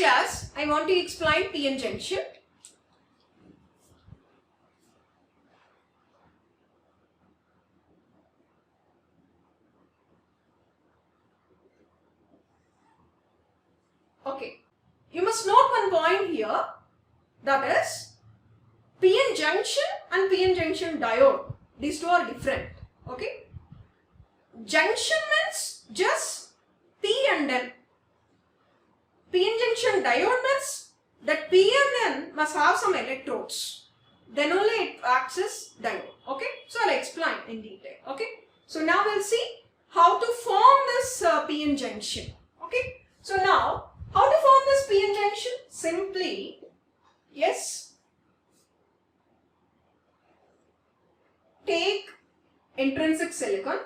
class, I want to explain p-n junction. Okay, you must note one point here, that is p-n junction and p-n junction diode. These two are different. Okay, junction means just P and N. p-n junction diode means that P and N must have some electrodes. Then only it acts as diode. Okay, so I'll explain in detail. Okay, so now we'll see how to form this p-n junction. Okay, so now how to form this p-n junction? Simply, yes, take intrinsic silicon.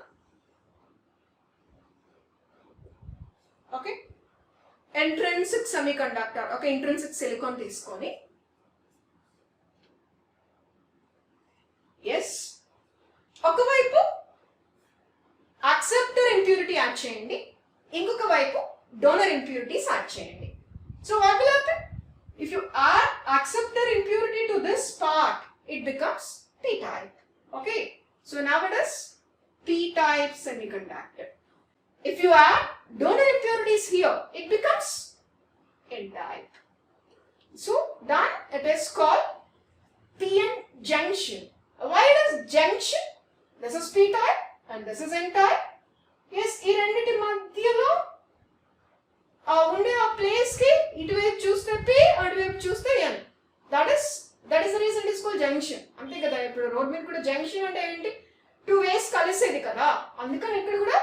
Okay, intrinsic semiconductor. Okay, intrinsic silicon తీసుకొని, yes, ఒకవైపు acceptor impurity add చేయండి, ఇంకొక వైపు donor impurities add చేయండి. So what will happen? If you add acceptor impurity to this part, it becomes p-type. Okay, so now it is p-type semiconductor. If you add donor impurities here, it becomes n-type. So then it is called p-n junction. Why it is junction? This is p-type and this is n-type. Yes, ఈ రెండిటి మధ్యలో ఉండే ఆ place కి ఇటువైపు చూస్తే p, అటువైపు చూస్తే n. That is the reason it is called junction. అంతే కదా, ఇప్పుడు రోడ్ మీద కూడా జంక్షన్ అంటే ఏంటి? టూ వేస్ కలిసేది కదా, అందుకని ఇక్కడ కూడా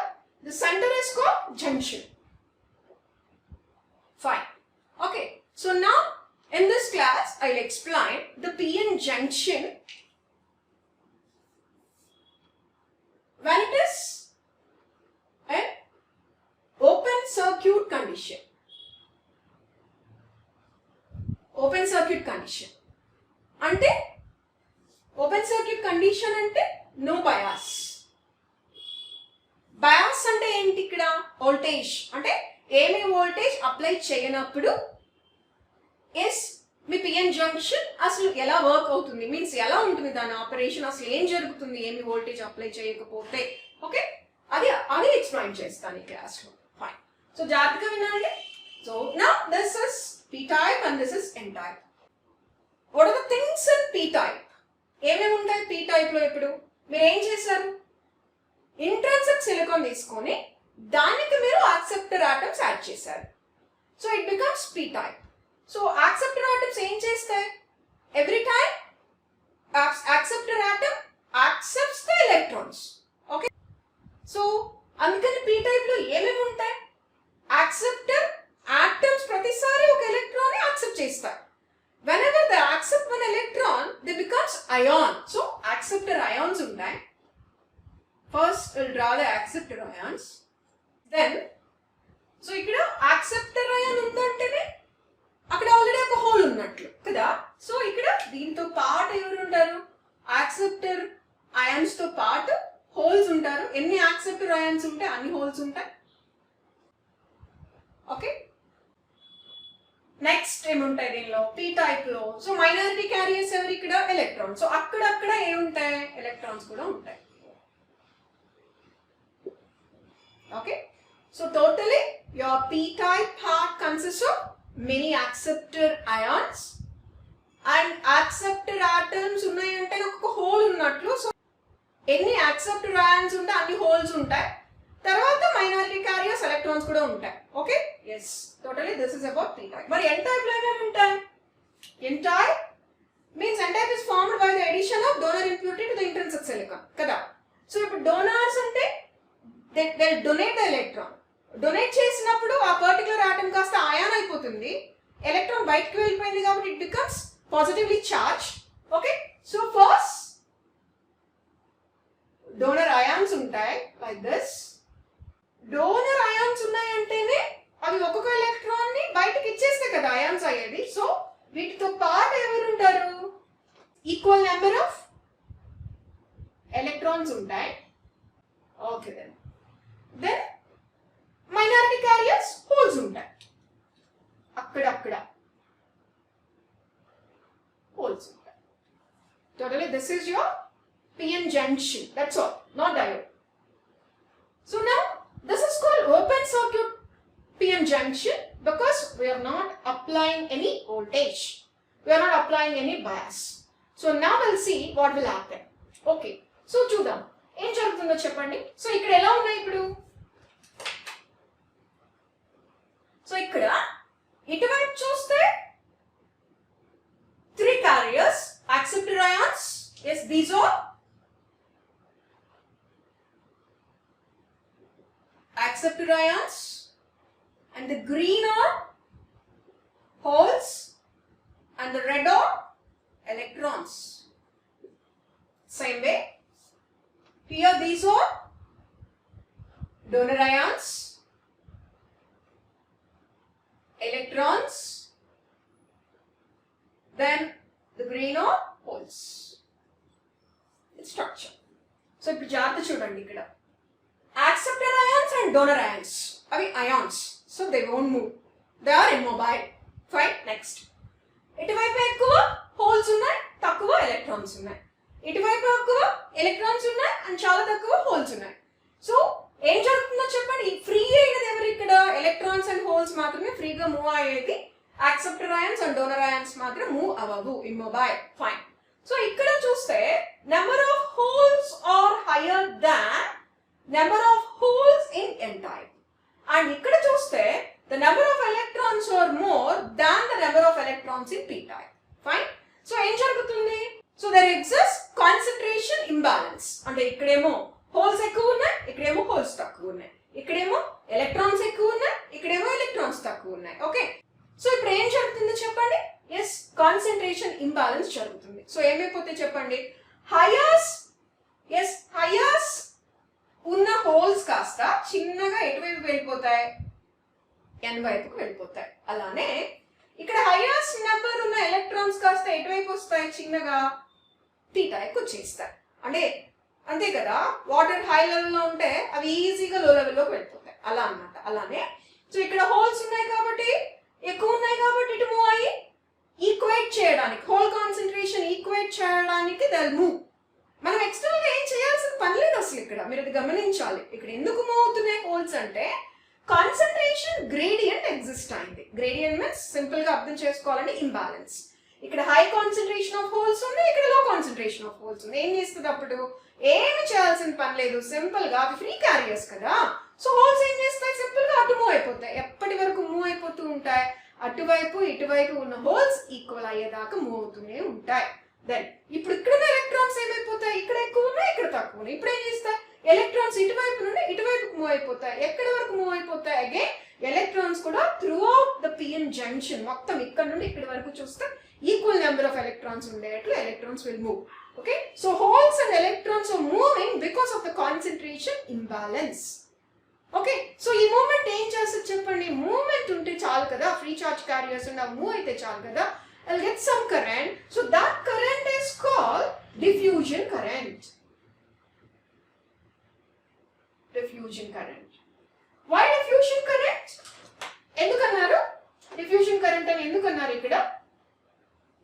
the center is called junction. Fine. Okay, so now in this class I'll explain the p-n junction when it is an open circuit condition. Open circuit condition అంటే open circuit condition అంటే no bias. Bias అంటే ఏంటి? ఇక్కడ voltage అంటే ఏమి voltage apply చేయనప్పుడు yes మీ PN junction అసలు ఎలా వర్క్ అవుతుంది, మీన్స్ ఎలా ఉంటుంది దాని ఆపరేషన్, అసలు ఏం జరుగుతుంది ఏమి వోల్టేజ్ అప్లై చేయకపోతే. ఓకే, అది ఎక్స్ప్లెయిన్ చేస్తాను ఈ క్లాస్లో. ఫైన్, సో జాగ్రత్తగా వినండి. So now this is p type and this is n type. What are the things in p type? ఏమేమి ఉంటాయి p type లో? ఇప్పుడు మీరు ఏం చేశారు, ఇంట్రిన్సిక్ సిలికాన్ తీసుకొని దానికి మీరు యాక్సెప్టర్ ఆటమ్స్ యాడ్ చేశారు. So it becomes p type. So acceptor atoms ఏం చేస్తాయి? Every time acceptor atom accepts the electrons. Okay, so అందుకని p type లో ఏమేమి ఉంటాయి? యాక్సెప్టర్ ఆటమ్స్ ప్రతిసారి ఒక ఎలక్ట్రాన్ ని యాక్సెప్ట్ చేస్తాయి. Whenever they accept one electron, they becomes ion. So acceptor ions ఉంటాయి. First we'll draw the acceptor ions. Then so ఇక్కడ acceptor ion ఉందంటేనే అక్కడ ఆల్రెడీ ఒక హోల్ ఉన్నట్లు కదా. సో ఇక్కడ దీంతో పాటు ఎవరు ఉంటారు? యాక్సెప్టర్ అయాన్స్ తో పాటు హోల్స్ ఉంటారు. ఎన్ని యాక్సెప్టర్ అయాన్స్ ఉంటే అన్ని హోల్స్ ఉంటాయి. ఓకే, నెక్స్ట్ ఏముంటాయి దీనిలో p టైప్ లో? సో మైనారిటీ క్యారియర్స్ ఎవరు? ఇక్కడ ఎలక్ట్రాన్స్. సో అక్కడక్కడ ఏముంటాయి? ఎలక్ట్రాన్స్ కూడా ఉంటాయి. Okay, so totally your p type part consists of many acceptor ions and acceptor atoms ఉన్నాయంటే ఒక హోల్ ఉన్నట్లు. సో ఎన్ని యాక్సెప్టర్ అయాన్స్ ఉంటే అన్ని హోల్స్ ఉంటాయి. తర్వాత మైనారిటీ క్యారియర్స్ ఎలక్ట్రాన్స్ కూడా ఉంటాయి. Okay, yes, totally this is about p type. మరి n type లో ఏమేమి ఉంటాయి? n type means n type is formed by the addition of donor impurity to the intrinsic silicon కదా. So ఇప్పుడు donors అంటే they donate the electron. Donate చేసినప్పుడు ఆ particular atom కాస్త అయాన్ అయిపోతుంది. ఎలక్ట్రాన్ బయటకు వెళ్ళిపోయింది కాబట్టి it becomes positively charge. Okay, so first donor ions ఉంటాయి లైక్ దిస్. డోనర్ అయాన్స్ ఉన్నాయంటేనే అవి ఒక్కొక్క ఎలక్ట్రాన్ ని బయటకి ఇచ్చేస్తే కదా అయాన్స్ అయ్యేది. సో వీటితో పాటు ఎవరు ఉంటారు? ఈక్వల్ నెంబర్ ఆఫ్ ఎలక్ట్రాన్స్ ఉంటాయి. Okay, then minority carriers holes ఉంటాయి. అక్కడక్కడ this is your PN junction. That's all, not diode. So now this is called open circuit PN junction because we are not applying any voltage. We are not applying any bias. So now we'll see what will happen. Okay. So చూద్దాం ఏం జరుగుతుందో చెప్పండి. So ఇక్కడ ఎలా ఉన్నాయి ఇప్పుడు? So ఇక్కడ ఇటువైపు చూస్తే 3 carriers, acceptor ions. Yes, these are acceptor ions, and the green are holes and the red are electrons. Same way, here these are donor ions, electrons, then the green are holes. It's structure. So ఇప్పుడు జాగ్రత్త చూడండి ఇక్కడ acceptor ions and donor ions. అవి ions. So they won't move. They are immobile. Fine. Next. ఇటువైపు ఎక్కువ holes ఉన్నాయి, తక్కువ electrons ఉన్నాయి. ఇటువైపు ఎక్కువ electrons ఉన్నాయి and చాలా తక్కువ holes ఉన్నాయి. సో ఏం జరుగుతుందో చెప్పండి. ఫ్రీ అయినది ఎవరు ఇక్కడ? electrons and holes మాత్రమే ఫ్రీగా మూవ్ అయ్యేది. acceptor ions and donor ions మాత్రం మూవ్ అవ్వవు, immobile. Fine. సో ఇక్కడ చూస్తే number of holes are higher than number of holes in n type. And ikkada chuste the number of electrons are more than the number of electrons in p type. Fine. So em jarugutundi? So there exists concentration imbalance. Ante ikkademo holes ekku unnai, ikkademo holes takku unnai. Ikkademo electrons ekku unnai, ikkademo electrons takku unnai. Okay. So ippudu em jarugutundo cheppandi? Yes, concentration imbalance jarugutundi. So em ayipothe cheppandi? Highest ఉన్న holes కాస్త చిన్నగా ఎటువైపు వెళ్ళిపోతాయి? n వైపుకు వెళ్ళిపోతాయి. అలానే ఇక్కడ highest number ఉన్న ఎలక్ట్రాన్స్ కాస్త ఎటువైపు వస్తాయి? చిన్నగా p టైప్ వచ్చేస్తాయి. అంటే అంతే కదా, వాటర్ హై లెవెల్లో ఉంటే అవి ఈజీగా లో లెవెల్లోకి వెళ్ళిపోతాయి. అలా అన్నమాట. అలానే సో ఇక్కడ హోల్స్ ఉన్నాయి కాబట్టి, ఎక్కువ ఉన్నాయి కాబట్టి ఇటు మూవ్ అయ్యి ఈక్వేట్ చేయడానికి, హోల్ కాన్సన్ట్రేషన్ ఈక్వేట్ చేయడానికి దే విల్ మూవ్. మనం ఎక్స్టర్నల్ గా ఏం చేయాల్సిన పని లేదు అసలు. ఇక్కడ మీరు అది గమనించాలి. ఇక్కడ ఎందుకు మూవ్ అవుతున్నాయి హోల్స్ అంటే కాన్సన్ట్రేషన్ గ్రేడియంట్ ఎగ్జిస్ట్ అయింది. గ్రేడియంట్ మీన్స్ సింపుల్ గా అర్థం చేసుకోవాలంటే ఇంబ్యాలెన్స్. ఇక్కడ హై కాన్సన్ట్రేషన్ ఆఫ్ హోల్స్ ఉంది, ఇక్కడ లో కాన్సన్ట్రేషన్ ఆఫ్ హోల్స్ ఉంది. ఏం చేస్తుంది అప్పుడు? ఏమి చేయాల్సిన పని లేదు, సింపుల్ గా అవి ఫ్రీ క్యారియర్స్ కదా. సో హోల్స్ ఏం చేస్తాయి? సింపుల్ గా అటు మూవ్ అయిపోతాయి. ఎప్పటి వరకు మూవ్ అయిపోతూ ఉంటాయి? అటువైపు ఇటువైపు ఉన్న హోల్స్ ఈక్వల్ అయ్యేదాకా మూవ్ అవుతూనే ఉంటాయి. దెన్ ఇప్పుడు ఇక్కడ ఉన్న ఎలక్ట్రాన్స్ ఏమైపోతాయి? ఇక్కడ ఎక్కువ ఉన్నాయి, ఇక్కడ తక్కువ ఉన్నాయి. ఇప్పుడు ఏం చేస్తాయి? ఎలక్ట్రాన్స్ ఇటువైపు నుండి ఇటువైపు మూవ్ అయిపోతాయి. ఎక్కడి వరకు మూవ్ అయిపోతాయి? అగైన్ ఎలక్ట్రాన్స్ కూడా throughout the PN junction మొత్తం ఇక్కడ నుండి ఇక్కడ వరకు చూస్తే ఈక్వల్ నెంబర్ ఆఫ్ ఎలక్ట్రాన్స్ ఉండేట్లు electrons will move. Okay. So holes and electrons are moving because of the concentration imbalance. Okay. So ఈ మూవ్మెంట్ ఏం చేస్తుంది చెప్పండి? మూవ్మెంట్ ఉంటే చాలు కదా, ఫ్రీ చార్జ్ క్యారియర్స్ ఉండి మూవ్ అయితే చాలు కదా, I'll get some current. So that current is called diffusion current. Diffusion current. Why diffusion current? Endukannaru? Diffusion current ani endukannaru ikkada?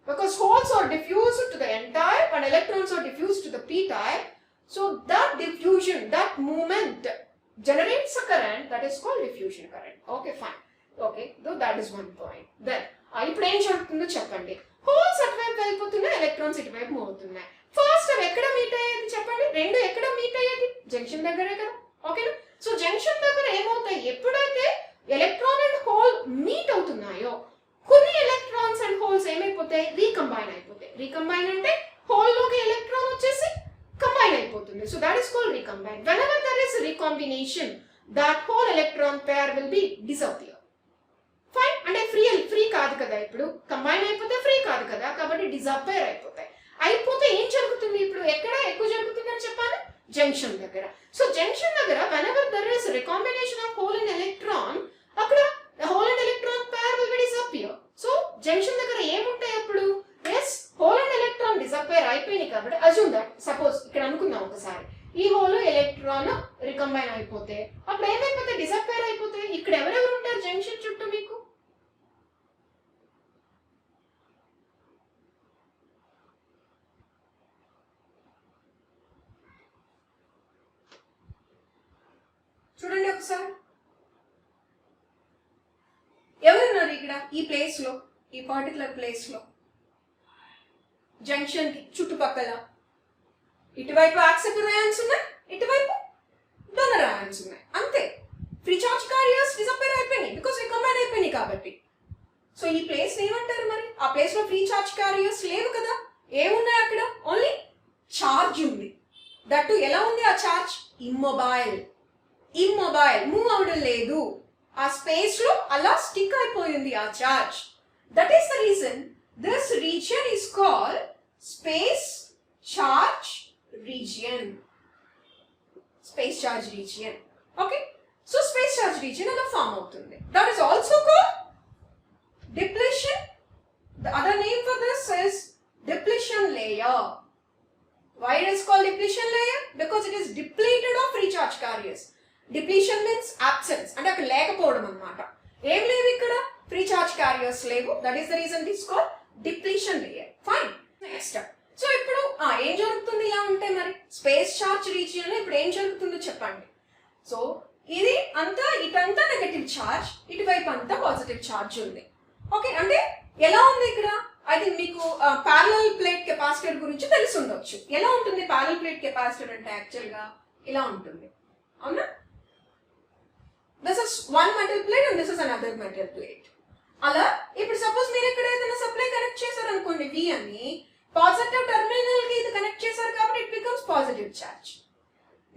Because holes are diffused to the n type and electrons are diffused to the p type. So that diffusion, that movement generates a current that is called diffusion current. Okay, fine. Okay, so that is one point. Then ఇప్పుడు ఏం జరుగుతుందో చెప్పండి. Holes అటువైపు వెళ్ళిపోతున్నాయి, electrons ఇటువైపు move అవుతున్నాయి. First అవి ఎక్కడ మీట్ అయ్యేది చెప్పండి? రెండు ఎక్కడ మీట్ అయ్యేది? జంక్షన్ దగ్గరే కదా. ఓకేనా? సో జంక్షన్ దగ్గర ఏమవుతాయి? ఎప్పుడైతే ఎలక్ట్రాన్ అండ్ హోల్ మీట్ అవుతున్నాయో కొన్ని ఎలక్ట్రాన్స్ అండ్ హోల్స్ ఏమైపోతాయి? రీకంబైన్ అయిపోతాయి. రీకంబైన్ అంటే హోల్ లోకి ఎలక్ట్రాన్ వచ్చేసి కంబైన్ అయిపోతుంది. So that is called recombine. Whenever there is recombination, that hole electron pair will be disappear. Fine. అంటే ఫ్రీ కాదు కదా, ఇప్పుడు కంబైన్ అయిపోతే ఫ్రీ కాదు కదా, కాబట్టి డిజపేర్ అయిపోతాయి. అయిపోతే ఏం జరుగుతుంది? ఇప్పుడు ఎక్కడ ఎక్కువ జరుగుతుంది అని చెప్పాను? జంక్షన్ దగ్గర. సో జంక్షన్ దగ్గర whenever there is recombination of hole and electron, అక్కడ hole and electron pair will be disappear. So junction దగ్గర ఏముంటాయి అప్పుడు? yes, hole and electron disappear అయిపోయినాయి కాబట్టి assume that, suppose ఇక్కడ అనుకుందాం ఒకసారి, ఈ హోల్ ఎలక్ట్రాన్ రికంబైన్ అయిపోతే అప్పుడు ఏమైపోతే? డిసపేర్ అయిపోతే. ఇక్కడ ఎవరెవరు ఉంటారు జంక్షన్ చుట్టూ? మీకు ఒకసారి. ఎవరున్నారు ఇక్కడ ఈ ప్లేస్ లో, ఈ పర్టికులర్ ప్లేస్ లో జంక్షన్ కి చుట్టుపక్కల? ఇటువైపు యాక్సెప్టర్ అయాన్స్ ఉన్నాయి, ఇటువైపు డోనర్ అయాన్స్ ఉన్నాయి, అంతే. ఫ్రీ చార్జ్ క్యారియర్స్ డిసప్పేర్ అయిపోయినాయి బికాస్ రికమెండ్ అయిపోయినాయి కాబట్టి. సో ఈ ప్లేస్ ఏమంటారు మరి? ఆ ప్లేస్ లో ఫ్రీ చార్జ్ క్యారియర్స్ లేవు కదా. ఏమున్నాయి అక్కడ? ఓన్లీ చార్జ్ ఉంది. దట్టు ఎలా ఉంది ఆ చార్జ్? ఇమ్మొబైల్. ఇమ్మొబైల్, మూవ్ అవడం లేదు. ఆ స్పేస్ లో అలా స్టిక్ అయిపోయింది ఆ charge. That is the reason this region is called space charge region. Space charge region. Okay, so space charge region అలా ఫామ్ అవుతుంది. That is also called depletion. The other name for this is depletion layer. Why it is called depletion layer? Because it is depleted of free charge carriers. Depletion means absence. అంటే అక్కడ లేకపోవడం అన్నమాట. ఏం లేవు ఇక్కడ? Free charge carriers లేవు. That is the reason it is called depletion layer. Fine. Next, so ఇప్పుడు ఏం జరుగుతుంది ఇలా ఉంటే మరి స్పేస్ చార్జ్ రీజియన్ లో ఇప్పుడు ఏం జరుగుతుందో చెప్పండి. సో ఇది అంతా ఇటంతా నెగటివ్ చార్జ్, ఇటువైపు అంతా పాజిటివ్ చార్జ్ ఉంది. ఓకే, అంటే ఎలా ఉంది ఇక్కడ? అది మీకు ప్యారలల్ ప్లేట్ కెపాసిటర్ గురించి తెలిసి ఉండొచ్చు. ఎలా ఉంటుంది ప్యారలల్ ప్లేట్ కెపాసిటర్ అంటే? యాక్చువల్ గా ఇలా ఉంటుంది, అవునా? This is one metal plate and this is another metal plate. అలా ఇప్పుడు సపోజ్ మీరు ఇక్కడ ఏదైనా సప్లై కనెక్ట్ చేశారు అనుకోండి, వి అని, పాజిటివ్ టెర్మినల్ కి ఇది కనెక్ట్ చేశారు కాబట్టి it becomes positive charge.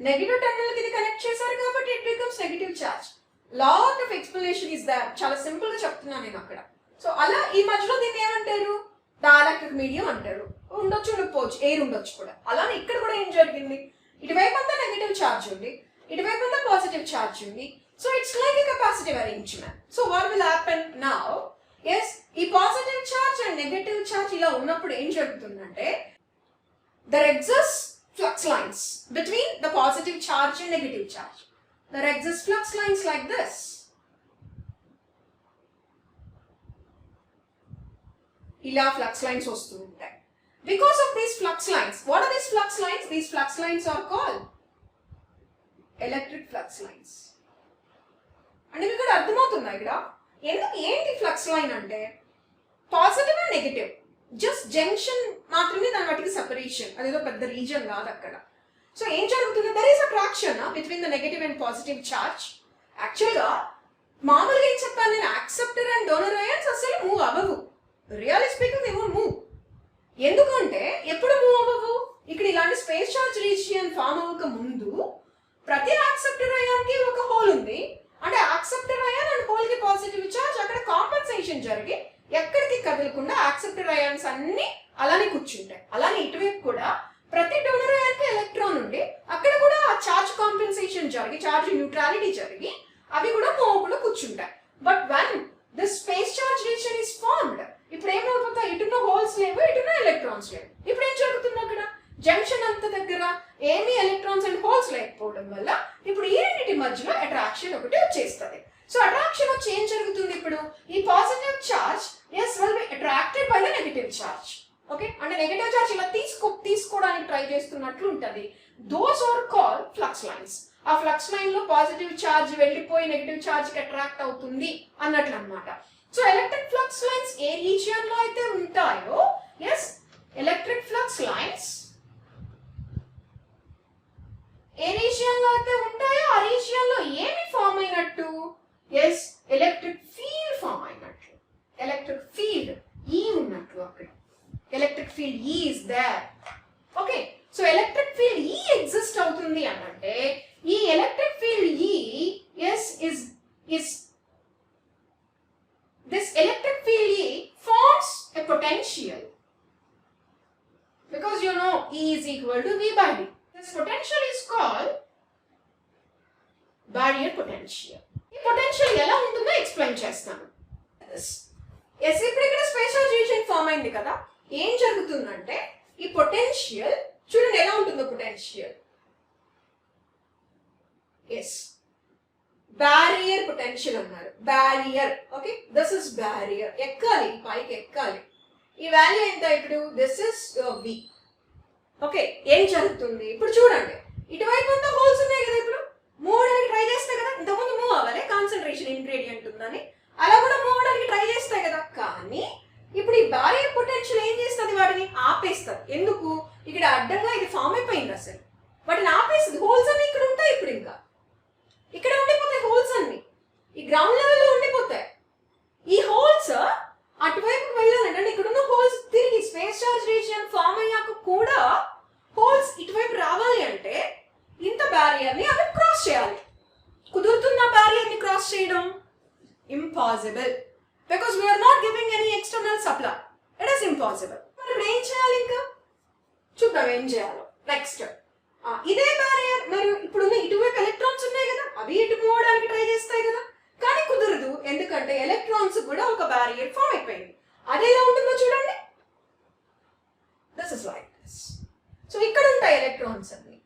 Negative terminal కి ఇది కనెక్ట్ చేశారు కాబట్టి it becomes negative charge. Lot of explanation is that. చాలా సింపుల్ గా చెప్తున్నాను నేను అక్కడ. సో అలా ఈ మధ్యలో దీన్ని ఏమంటారు? డైఎలక్ట్రిక్ మీడియం అంటారు. ఉండొచ్చు, ఉండకపోవచ్చు, ఎయిర్ ఉండొచ్చు కూడా. అలానే ఇక్కడ కూడా ఏం జరిగింది? ఇటువైపు అంతా నెగిటివ్ ఛార్జ్ ఉంది, ఇటువైపు అంతా పాజిటివ్ ఛార్జ్ ఉంది. So it's like a capacitive arrangement. So what will happen now? Yes, ఈ positive charge and negative charge ఇలా ఉన్నప్పుడు ఏం జరుగుతుందంటే there exists flux lines between the positive charge and negative charge. There exists flux lines like this. ఇలా flux lines వస్తూ ఉంటాయి. Because of these flux lines, what are these flux lines? These flux lines are called electric flux lines. అంటే మీకు ఇక్కడ అర్థమవుతుందా ఇక్కడ ఎందుకు? ఏంటి ఫ్లక్స్ లైన్ అంటే? Positive and negative just junction మాత్రమే, దాని వాటికి సెపరేషన్. అదేదో పెద్ద రీజన్ కాదు అక్కడ. సో ఏం జరుగుతుంది? There is attraction between the negative and positive charge. యాక్చువల్గా మామూలుగా ఏం చెప్పాను నేను, యాక్సెప్టర్ అండ్ డోనర్ అయాన్స్ అసలు మూవ్ అవ్వవు. Really speaking they won't move. ఎందుకంటే ఎప్పుడు మూవ్ అవ్వవు? ఇక్కడ ఇలాంటి స్పేస్ చార్జ్ రీజియన్ ఫామ్ అవ్వక ముందు ప్రతి యాక్సెప్టర్ అయాన్ కి ఒక హోల్ ఉంది. అంటే యాక్సెప్టర్ అయాన్ అండ్ హోల్ కి పాజిటివ్ చార్జ్ అక్కడ కాంపెన్సేషన్ జరిగి ఎక్కడికి కదలకుండా యాక్సెప్టర్ అయాన్స్ అన్ని అలానే కూర్చుంటాయి. అలానే ఇటువైపు కూడా ప్రతి డోనర్ అయాన్ కి ఎలక్ట్రాన్ ఉండి అక్కడ కూడా ఆ చార్జ్ కాంపెన్సేషన్ జరిగి, చార్జ్ న్యూట్రాలిటీ జరిగి అవి కూడా మూవ్ కూడా కూర్చుంటాయి. But when this space charge region is formed, ఇప్పుడు ఏమైపోతాయి? ఇటున్న హోల్స్ లేవు, ఇటున్న ఎలక్ట్రాన్స్ లేవు. ఇప్పుడు ఏం జరుగుతుంది? అక్కడ జంక్షన్ అంత దగ్గర ఏమీ ఎలక్ట్రాన్స్ అండ్ హోల్స్ లేకపోవడం వల్ల ఇప్పుడు ఈ రెండింటి మధ్యలో అట్రాక్షన్ ఒకటి వచ్చేస్తుంది. సో అట్రాక్షన్ వచ్చి ఏం జరుగుతుంది? ఇప్పుడు ఈ positive charges will be attracted by the negative charge. Okay, అంటే నెగటివ్ చార్జ్ ఇలా తీసుకోవడానికి ట్రై చేస్తున్నట్లు ఉంటుంది. Those are called flux lines. ఆ ఫ్లక్స్ లైన్ లో పాజిటివ్ చార్జ్ వెళ్ళిపోయి నెగటివ్ చార్జ్ కి అట్రాక్ట్ అవుతుంది అన్నట్లు అన్నమాట. సో ఎలక్ట్రిక్ ఫ్లక్స్ లైన్స్ ఏ రీజియన్ లో అయితే ఉంటాయో, ఎస్, ఎలక్ట్రిక్ ఫ్లక్స్ లైన్స్ ఏ రీజియన్ లో అయితే ఉంటాయో ఆ రీజియన్ లో ఏమి ఫామ్ అయినట్టు? ఎస్, ఎలక్ట్రిక్ ఫీల్డ్ ఫామ్ అయినట్లు. ఎలక్ట్రిక్ ఫీల్డ్ ఈ ఉన్నట్లు అక్కడ. ఎలక్ట్రిక్ ఫీల్డ్ ఈ is there. Okay, so electric field ఈ ఎగ్జిస్ట్ అవుతుంది అంటే ఈ ఎలక్ట్రిక్ ఫీల్డ్ ఈ yes is this electric field E forms a potential, because you know E is equal to V by D. This potential is called barrier potential. ఈ potential ఎలా ఉంటుందో explain చేస్తాను. Yes, ఇప్పుడు ఇక్కడ స్పేస్ చార్జ్ రీజియన్ ఫామ్ అయింది కదా, ఏం జరుగుతుందంటే ఈ పొటెన్షియల్ చూడండి ఎలా ఉంటుందో పొటెన్షియల్. ఎస్, బ్యారియర్ పొటెన్షియల్ అన్నారు. Barrier, okay, this is barrier. ఎక్కాలి, పైకి ఎక్కాలి. ఈ వాల్యూ ఎంత ఇప్పుడు? This is we. ఓకే, ఏం జరుగుతుంది ఇప్పుడు చూడండి, ఇటువైపు అంతా హోల్స్ ఉన్నాయి కదా, ఇప్పుడు మూవ్ ట్రై చేస్తే కదా, ఇంతకుముందు ఉంటుందని అలా కూడా మూవ్ అవడానికి ట్రై చేస్తాయి కదా. కానీ ఇప్పుడు ఈ బ్యారియర్ పొటెన్షియల్ ఏం చేస్తుంది, వాటిని ఆపేస్తుంది. ఎందుకు, ఇక్కడ అడ్డంగా ఇది ఫామ్ అయిపోయింది, అసలు వాటిని ఆపేస్తుంది. హోల్స్ అన్ని ఇక్కడ ఉంటాయి, ఇప్పుడు ఇంకా ఇక్కడ ఉండిపోతాయి హోల్స్ అన్ని, ఈ గ్రౌండ్ లెవెల్లో ఉండిపోతాయి. ఈ హోల్స్ అటువైపుకి వెళ్ళాలంటే, అంటే ఇక్కడ ఉన్న హోల్స్ తిరిగి స్పేస్ చార్జ్ రీజియన్ ఫామ్ అయ్యాక కూడా హోల్స్ ఇటువైపు రావాలి అంటే ఇంత బ్యారియర్ ని అవి క్రాస్ చేయాలి. కుదురుతున్న బ్యారియర్ ని క్రాస్ చేయడం impossible, because we're not giving any external supply. It is impossible. మరి ఇప్పుడు ఏం చేయాలి, ఇంకా చూద్దాం ఏం చేయాలో. నెక్స్ట్ ఇదే బ్యారియర్ మరి ఇప్పుడున్న ఇటువైపు ఎలక్ట్రాన్స్ ఉన్నాయి కదా, అవి ఇటు మూవ్ అవడానికి ట్రై చేస్తాయి కదా, కానీ కుదరదు. ఎందుకంటే ఎలక్ట్రాన్స్ కూడా ఒక బ్యారియర్ ఫామ్ అయిపోయింది. అది ఎలా ఉంటుందో చూడండి. This is like this. So ఇక్కడ ఉంటాయి ఎలక్ట్రాన్స్ అన్ని,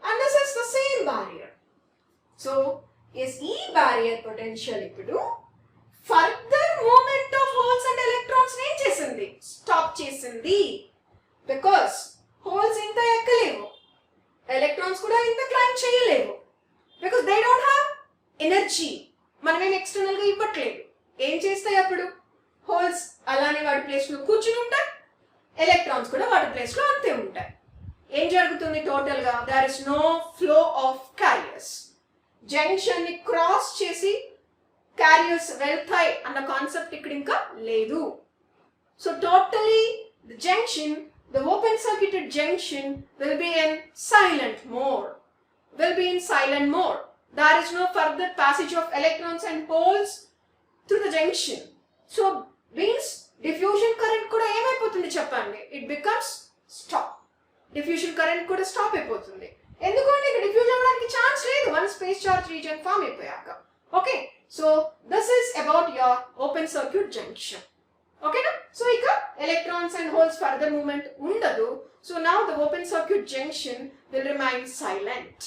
and this is the same barrier. So ఈ బ్యారియర్ పొటెన్షియల్ ఇప్పుడు further movement of holes and electrons ఏం చేసింది, స్టాప్ చేసింది. బికాస్ హోల్స్ ఇంత ఎక్కలేవు, ఎలక్ట్రాన్స్ కూడా ఇంత క్లైంబ్ చేయలేవు, because they don't have energy. మనమేం ఎక్స్టర్నల్ గా ఇవ్వట్లేదు. ఏం చేస్తాయి అప్పుడు, హోల్స్ అలానే వాటి ప్లేస్ లో కూర్చుని ఉంటాయి, ఎలక్ట్రాన్స్ కూడా వాటి ప్లేస్ లో అంతే ఉంటాయి. ఏం జరుగుతుంది టోటల్ గా, there is no flow of carriers. Junction ని క్రాస్ చేసి క్యారియర్స్ వెళ్తాయి అన్న కాన్సెప్ట్ ఇక్కడ ఇంకా లేదు. So totally the junction, the open circuited junction will be in silent mode. There is no further passage of electrons and holes through the junction. So means diffusion current kuda em ayipotundi cheppandi, it becomes stop. Diffusion current kuda stop ayipotundi. Endukante ikkada diffusion avvadaniki chance ledu one space charge region form ayipoyaka. Okay, so this is about your open circuit junction. Okay na? So ika electrons and holes further movement undadu. So now the open circuit junction will remain silent.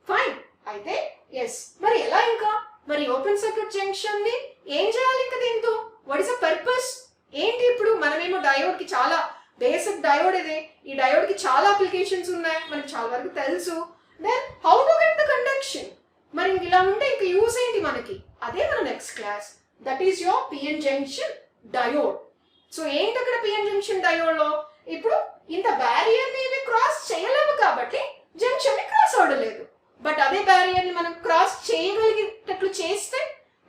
Fine. అయితే yes, మరి ఎలా ఇంకా మరి open circuit junction ని ఏం చేయాలి ఇంకా దీంతో, వాట్ ఇస్ ద పర్పస్ ఏంటి? ఇప్పుడు మనమేమో డయోడ్ కి చాలా బేసిక్ డయోడ్ ఇదే, ఈ డయోడ్ కి చాలా అప్లికేషన్స్ ఉన్నాయి, మనకి చాలా వరకు తెలుసు. Then how to get the conduction, మరి ఇంక ఇలా ఉంటే ఇంక యూస్ ఏంటి మనకి, అదే మన next class. That is your PN junction diode. So ఏంటి అక్కడ పిఎన్ జంక్షన్ డయోడ్ లో, ఇప్పుడు ఇంత బ్యారియర్ ని ఇవి క్రాస్ చేయలేవు కాబట్టి జంక్షన్ ని క్రాస్ అవడలేదు. బట్ అదే బ్యారియర్ ని మనం క్రాస్ చేయగలిగేటట్లు చేస్తే,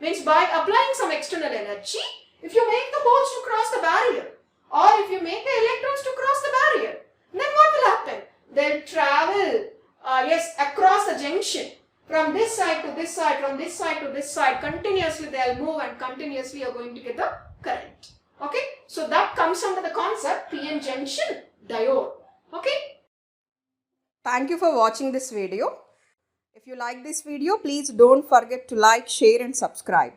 means by applying some external energy, if you make the holes to cross the barrier or if you make the electrons to cross the barrier, then what will happen? They'll travel across the junction from this side to this side, from this side to this side, continuously they'll move and continuously you're going to get the current. Okay, so that comes under the concept PN junction diode. Okay, thank you for watching this video. If you like this video, please don't forget to like, share and subscribe.